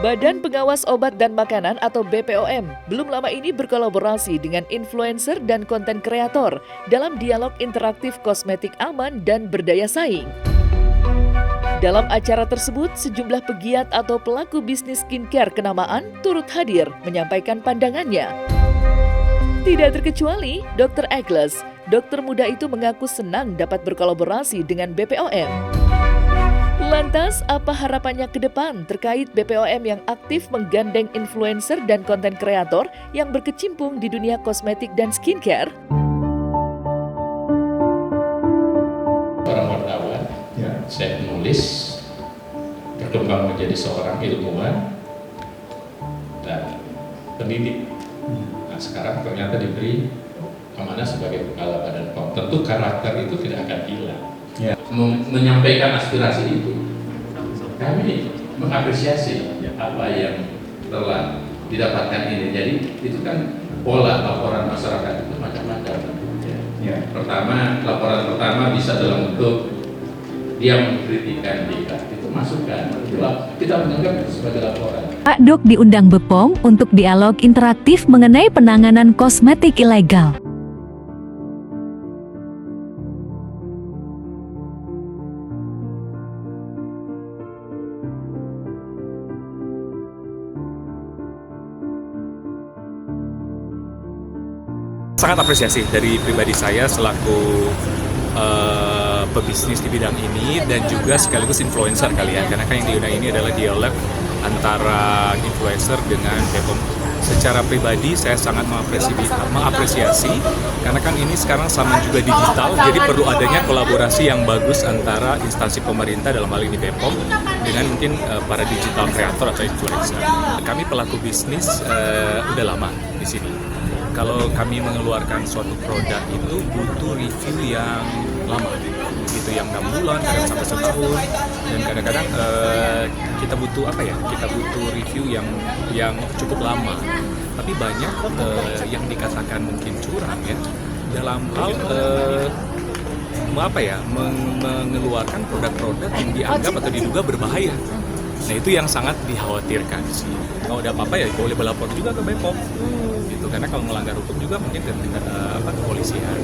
Badan Pengawas Obat dan Makanan atau BPOM belum lama ini berkolaborasi dengan influencer dan konten kreator dalam dialog interaktif kosmetik aman dan berdaya saing. Dalam acara tersebut, sejumlah pegiat atau pelaku bisnis skincare kenamaan turut hadir menyampaikan pandangannya. Tidak terkecuali Dr. Agnes, dokter muda itu mengaku senang dapat berkolaborasi dengan BPOM. Lantas, apa harapannya ke depan terkait BPOM yang aktif menggandeng influencer dan konten kreator yang berkecimpung di dunia kosmetik dan skincare? Orang wartawan, saya menulis, berkembang menjadi seorang ilmuwan dan pendidik. Nah, sekarang ternyata diberi amanah sebagai kepala Badan POM. Tentu karakter itu tidak akan hilang. Menyampaikan aspirasi itu, kami mengapresiasi apa yang telah didapatkan ini. Jadi itu kan pola laporan masyarakat itu macam-macam. Pertama, laporan pertama bisa dalam bentuk dia mengkritikan itu masukan. Kita menganggap itu sebagai laporan. Pak Dok diundang BPOM untuk dialog interaktif mengenai penanganan kosmetik ilegal. Sangat apresiasi dari pribadi saya selaku pebisnis di bidang ini dan juga sekaligus influencer kali ya, karena kan yang diundang ini adalah dialog antara influencer dengan BPOM. Secara pribadi saya sangat mengapresiasi karena kan ini sekarang sama juga digital, jadi perlu adanya kolaborasi yang bagus antara instansi pemerintah dalam hal ini BPOM dengan mungkin para digital creator atau influencer. Kami pelaku bisnis udah lama di sini. Kalau kami mengeluarkan suatu produk itu butuh review yang lama, gitu, yang 6 bulan, kadang sampai setahun, dan kadang-kadang kita butuh Kita butuh review yang cukup lama. Tapi banyak yang dikatakan mungkin curang ya dalam hal mengeluarkan produk-produk yang dianggap atau diduga berbahaya. Nah itu yang sangat dikhawatirkan sih. Kalau ada apa-apa ya boleh melapor juga ke BPOM. Gitu, karena kalau melanggar hukum juga mungkin ke kepolisian.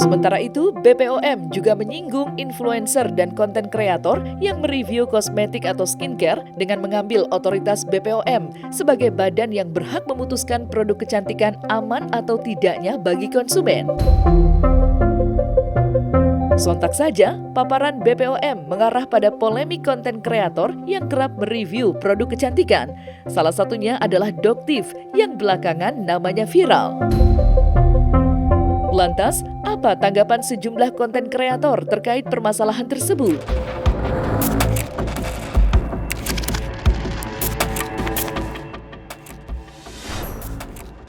Sementara itu, BPOM juga menyinggung influencer dan konten kreator yang mereview kosmetik atau skincare dengan mengambil otoritas BPOM sebagai badan yang berhak memutuskan produk kecantikan aman atau tidaknya bagi konsumen. Sontak saja, paparan BPOM mengarah pada polemik konten kreator yang kerap mereview produk kecantikan. Salah satunya adalah Doktif yang belakangan namanya viral. Lantas, apa tanggapan sejumlah konten kreator terkait permasalahan tersebut?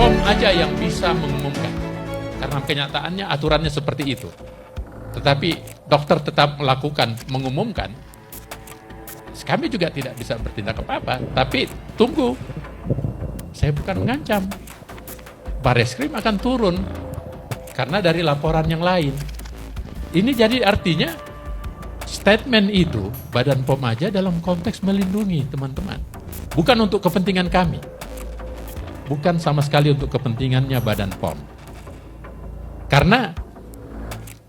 POM aja yang bisa mengumumkan, karena kenyataannya aturannya seperti itu. Tetapi dokter tetap mengumumkan, kami juga tidak bisa bertindak apa-apa. Tapi tunggu, saya bukan mengancam. Bareskrim akan turun karena dari laporan yang lain. Ini jadi artinya statement itu Badan POM aja dalam konteks melindungi teman-teman. Bukan untuk kepentingan kami. Bukan sama sekali untuk kepentingannya Badan POM. Karena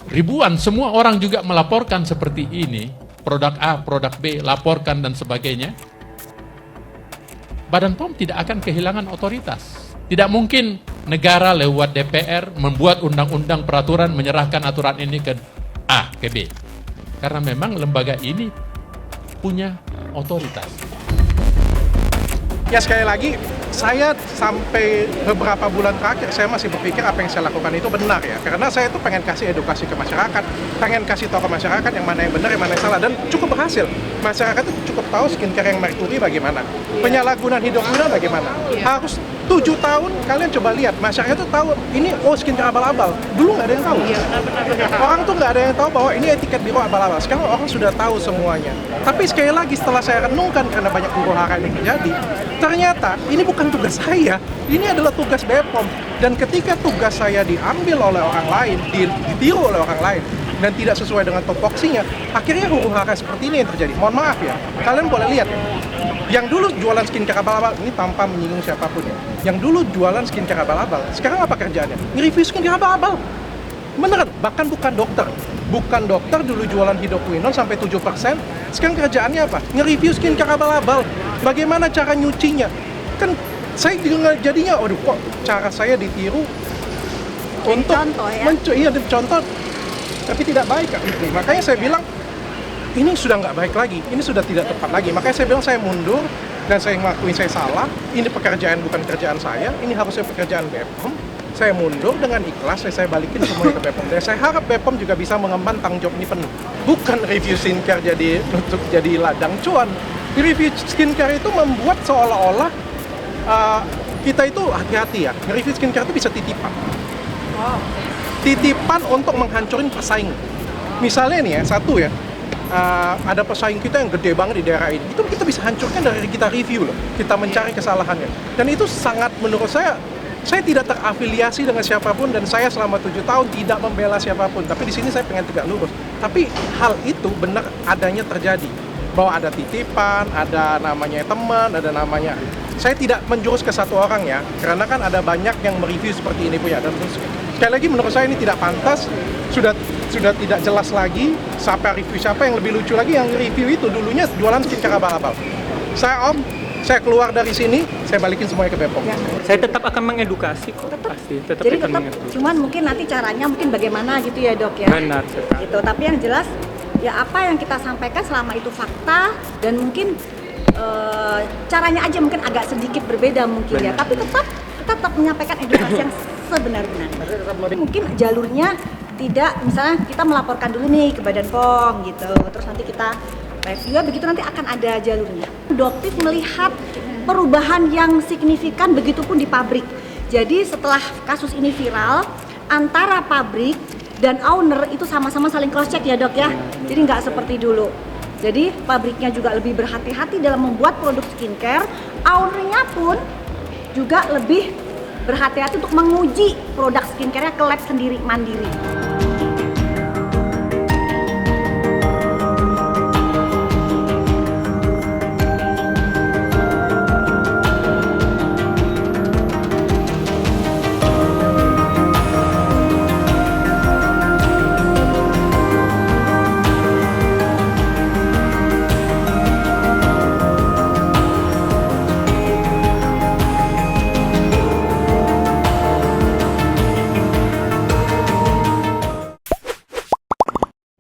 ribuan semua orang juga melaporkan seperti ini, produk A, produk B, laporkan dan sebagainya. Badan POM tidak akan kehilangan otoritas. Tidak mungkin negara lewat DPR membuat undang-undang peraturan menyerahkan aturan ini ke A, ke B. Karena memang lembaga ini punya otoritas. Ya sekali lagi, saya sampai beberapa bulan terakhir saya masih berpikir apa yang saya lakukan itu benar ya. Karena saya itu pengen kasih edukasi ke masyarakat, pengen kasih tahu ke masyarakat yang mana yang benar, yang mana yang salah, dan cukup berhasil. Masyarakat itu cukup tahu skincare yang merkuri bagaimana, penyalahgunaan hidroquinone bagaimana. Harus 7 tahun kalian coba lihat, masyarakat itu tahu ini skincare abal-abal. Dulu nggak ada yang tahu. Orang tuh nggak ada yang tahu bahwa ini etiket biru abal-abal. Sekarang orang sudah tahu semuanya. Tapi sekali lagi setelah saya renungkan karena banyak huru-hara yang terjadi, ternyata ini bukan tugas saya, ini adalah tugas BPOM. Dan ketika tugas saya diambil oleh orang lain, ditiru oleh orang lain, dan tidak sesuai dengan topoksinya, akhirnya huru-hara seperti ini yang terjadi. Mohon maaf ya, kalian boleh lihat ya, yang dulu jualan skincare abal-abal, ini tanpa menyinggung siapapun ya, yang dulu jualan skincare abal-abal, sekarang apa kerjaannya? Nge-review skincare abal-abal. Beneran, bahkan bukan dokter dulu jualan hidroquinone sampai 7%, sekarang kerjaannya apa? Nge-review skincare abal-abal. Bagaimana cara nyucinya? Kan saya juga jadinya, aduh kok cara saya ditiru untuk contoh ya? contoh, tapi tidak baik kan? Makanya saya bilang, ini sudah nggak baik lagi, ini sudah tidak tepat lagi. Makanya saya bilang saya mundur, dan saya ngakuin saya salah, ini pekerjaan bukan kerjaan saya, ini harusnya pekerjaan BPOM. Saya mundur dengan ikhlas, saya balikin semuanya ke BPOM. Dan saya harap BPOM juga bisa mengemban tanggung jawab ini penuh. Bukan review skincare untuk jadi ladang cuan. Review skincare itu membuat seolah-olah kita itu hati-hati ya. Review skincare itu bisa titipan. Titipan untuk menghancurin pesaing. Misalnya nih ya, satu ya, ada pesaing kita yang gede banget di daerah ini. Itu kita bisa hancurkan dari kita review loh. Kita mencari kesalahannya. Dan itu sangat menurut saya tidak terafiliasi dengan siapapun dan saya selama 7 tahun tidak membela siapapun. Tapi di sini saya pengen tegak lurus. Tapi hal itu benar adanya terjadi. Bahwa ada titipan, ada namanya teman, ada namanya. Saya tidak menjurus ke satu orang ya, karena kan ada banyak yang mereview seperti ini punya. Dan sekali lagi menurut saya ini tidak pantas, sudah tidak jelas lagi siapa yang lebih lucu lagi yang review itu dulunya jualan skincare abal-abal. Saya keluar dari sini, saya balikin semuanya ke BPOM. Ya. Saya tetap akan mengedukasi kok, pasti. Jadi akan tetap, mengedukasi. cuman mungkin nanti caranya mungkin bagaimana gitu ya dok ya. Benar sekali. Gitu. Tapi yang jelas ya apa yang kita sampaikan selama itu fakta dan mungkin caranya aja mungkin agak sedikit berbeda mungkin ya. Tapi tetap menyampaikan edukasi yang sebenar-benarnya. Mungkin jalurnya tidak, misalnya kita melaporkan dulu nih ke Badan POM gitu. Terus nanti kita review, begitu nanti akan ada jalurnya. Doktif melihat perubahan yang signifikan begitupun di pabrik. Jadi setelah kasus ini viral, antara pabrik dan owner itu sama-sama saling cross check ya dok ya. Jadi nggak seperti dulu. Jadi pabriknya juga lebih berhati-hati dalam membuat produk skincare, ownernya pun juga lebih berhati-hati untuk menguji produk skincare-nya ke lab sendiri mandiri.